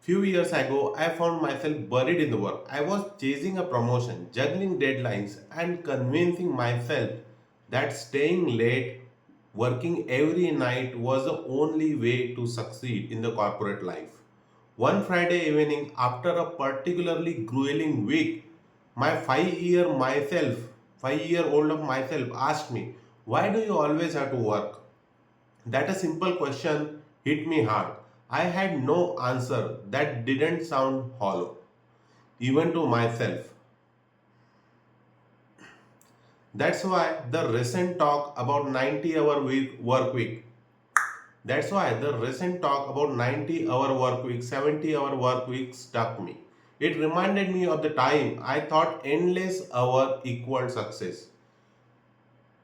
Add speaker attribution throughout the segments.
Speaker 1: Few years ago, I found myself buried in the work. I was chasing a promotion, juggling deadlines, and convincing myself that staying late, working every night was the only way to succeed in the corporate life. One Friday evening, after a particularly grueling week, my 5-year old of myself asked me, "Why do you always have to work?" That a simple question hit me hard. I had no answer that didn't sound hollow, even to myself. That's why the recent talk about 90-hour work week. That's why the recent talk about 90-hour work week, 70-hour work week stuck me. It reminded me of the time I thought endless hour equaled success.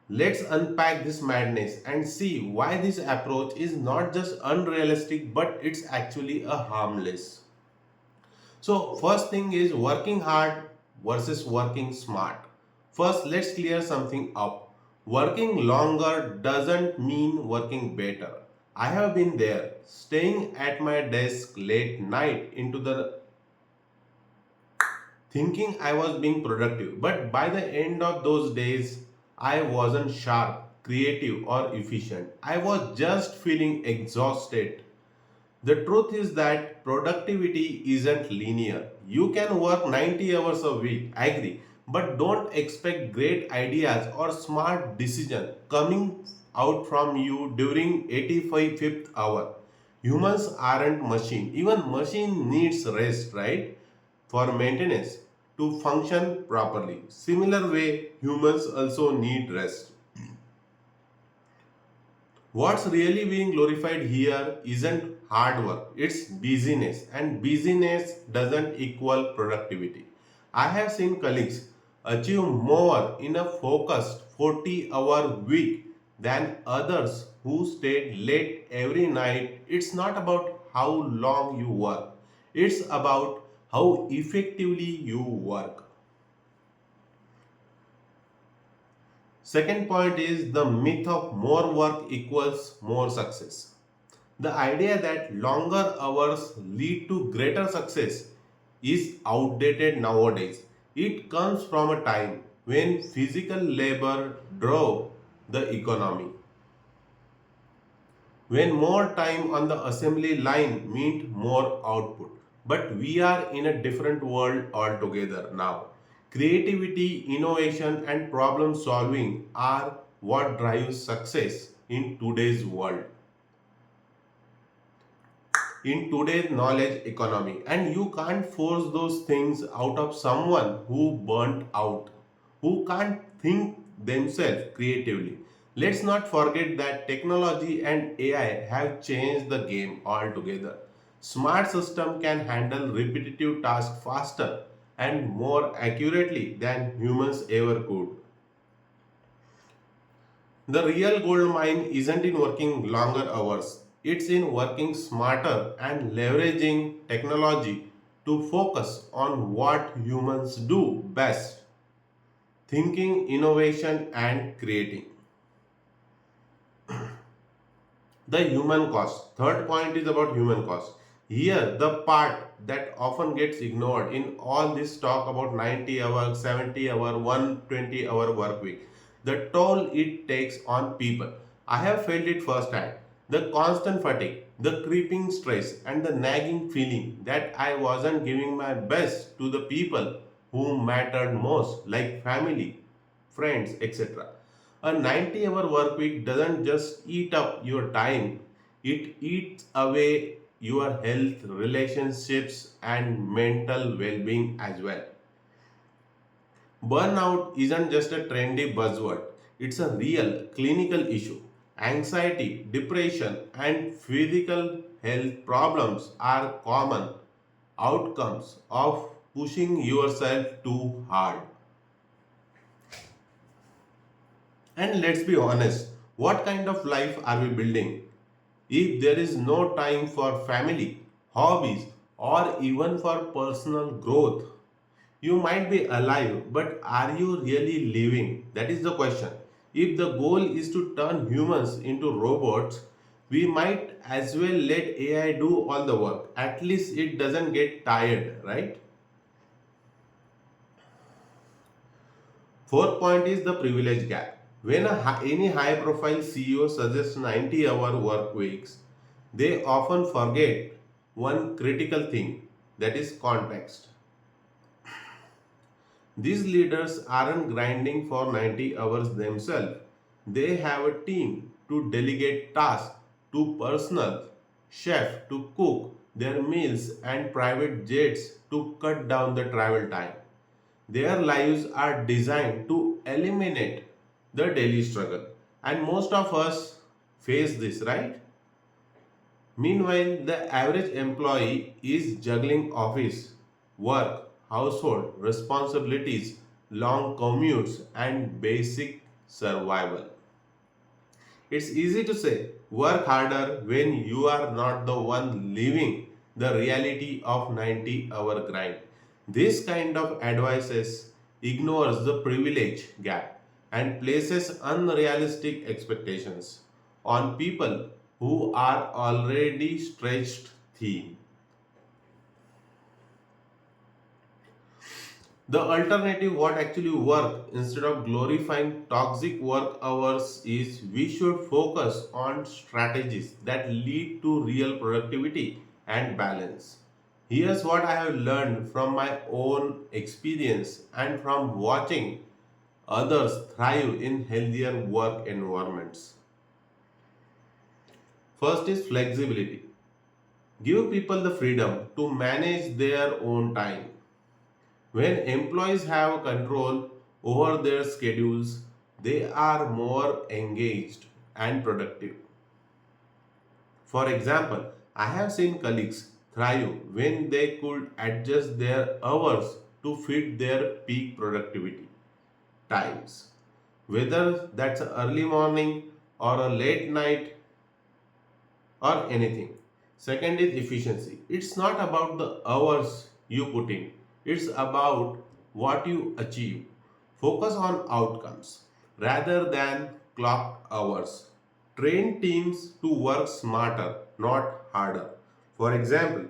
Speaker 1: Let's unpack this madness and see why this approach is not just unrealistic but it's actually a harmless. So, first thing is working hard versus working smart. First, let's clear something up. Working longer doesn't mean working better. I have been there, staying at my desk late night into the thinking I was being productive. But by the end of those days, I wasn't sharp, creative, or efficient. I was just feeling exhausted. The truth is that productivity isn't linear. You can work 90 hours a week, I agree, but don't expect great ideas or smart decisions coming out from you during 85th hour. Humans aren't machine. Even machine needs rest, right? For maintenance to function properly. Similar way, humans also need rest. What's really being glorified here isn't hard work, it's busyness, and busyness doesn't equal productivity. I have seen colleagues achieve more in a focused 40-hour week than others who stayed late every night. It's not about how long you work, it's about how effectively you work. Second point is the myth of more work equals more success. The idea that longer hours lead to greater success is outdated nowadays. It comes from a time when physical labor drove the economy, when more time on the assembly line meant more output. But we are in a different world altogether now. Creativity, innovation, and problem solving are what drives success in today's world, in today's knowledge economy. And you can't force those things out of someone who burnt out, who can't think themselves creatively. Let's not forget that technology and AI have changed the game altogether. Smart system can handle repetitive tasks faster and more accurately than humans ever could. The real gold mine isn't in working longer hours, it's in working smarter and leveraging technology to focus on what humans do best: thinking, innovation, and creating. The human cost. Third point is about human cost. Here, the part that often gets ignored in all this talk about 90 hour, 70 hour, 120-hour work week. The toll it takes on people. I have felt it firsthand. The constant fatigue, the creeping stress, and the nagging feeling that I wasn't giving my best to the people who mattered most, like family, friends, etc. A 90-hour work week doesn't just eat up your time, it eats away your health, relationships, and mental well being as well. Burnout isn't just a trendy buzzword, it's a real clinical issue. Anxiety, depression, and physical health problems are common outcomes of pushing yourself too hard. And let's be honest, what kind of life are we building? If there is no time for family, hobbies, or even for personal growth, you might be alive, but are you really living? That is the question. If the goal is to turn humans into robots, we might as well let AI do all the work. At least it doesn't get tired, right? Fourth point is the privilege gap. When any high profile CEO suggests 90-hour work weeks, they often forget one critical thing, that is context. These leaders aren't grinding for 90 hours themselves. They have a team to delegate tasks to personal chef to cook their meals and private jets to cut down the travel time. Their lives are designed to eliminate the daily struggle. And most of us face this, right? Meanwhile, the average employee is juggling office, work, household responsibilities, long commutes, and basic survival. It's easy to say work harder when you are not the one living the reality of 90-hour grind. This kind of advice ignores the privilege gap and places unrealistic expectations on people who are already stretched thin. The alternative, what actually work instead of glorifying toxic work hours, is we should focus on strategies that lead to real productivity and balance. Here's what I have learned from my own experience and from watching others thrive in healthier work environments. First is flexibility. Give people the freedom to manage their own time. When employees have control over their schedules, they are more engaged and productive. For example, I have seen colleagues thrive when they could adjust their hours to fit their peak productivity times. Whether that's early morning or a late night or anything. Second is efficiency. It's not about the hours you put in, it's about what you achieve. Focus on outcomes rather than clock hours. Train teams to work smarter, not harder. For example,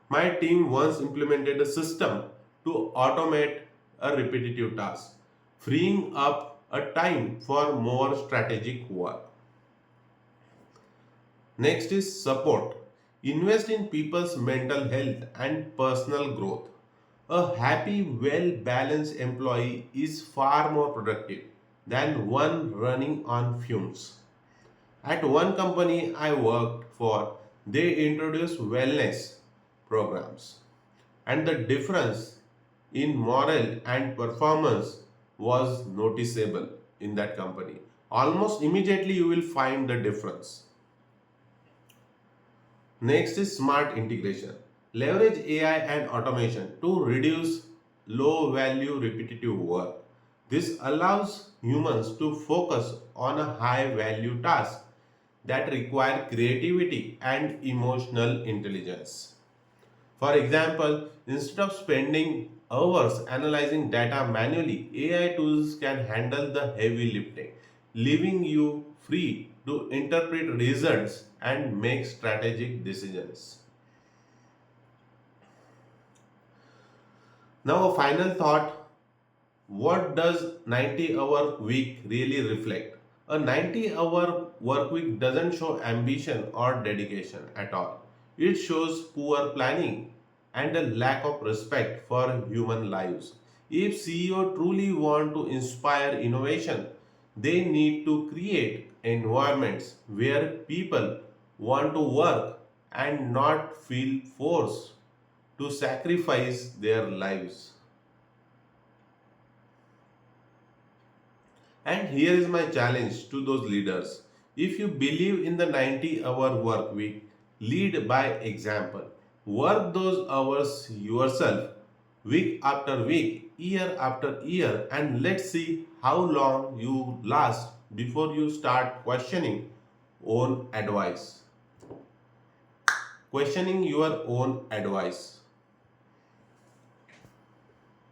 Speaker 1: my team once implemented a system to automate a repetitive task, freeing up a time for more strategic work. Next is support. Invest in people's mental health and personal growth. A happy, well balanced employee is far more productive than one running on fumes. At one company I worked for, they introduced wellness programs, and the difference in morale and performance was noticeable in that company. Almost immediately, you will find the difference. Next is smart integration. Leverage AI and automation to reduce low value repetitive work. This allows humans to focus on a high value task that require creativity and emotional intelligence. For example, instead of spending hours analyzing data manually, AI tools can handle the heavy lifting, leaving you free to interpret results and make strategic decisions. Now, a final thought, what does 90-hour week really reflect? A 90-hour work week doesn't show ambition or dedication at all. It shows poor planning and a lack of respect for human lives. If CEO truly want to inspire innovation, they need to create environments where people want to work and not feel forced to sacrifice their lives. And here is my challenge to those leaders. If you believe in the 90-hour work week, lead by example. Work those hours yourself, week after week, year after year, and let's see how long you last before you start own advice. Questioning your own advice.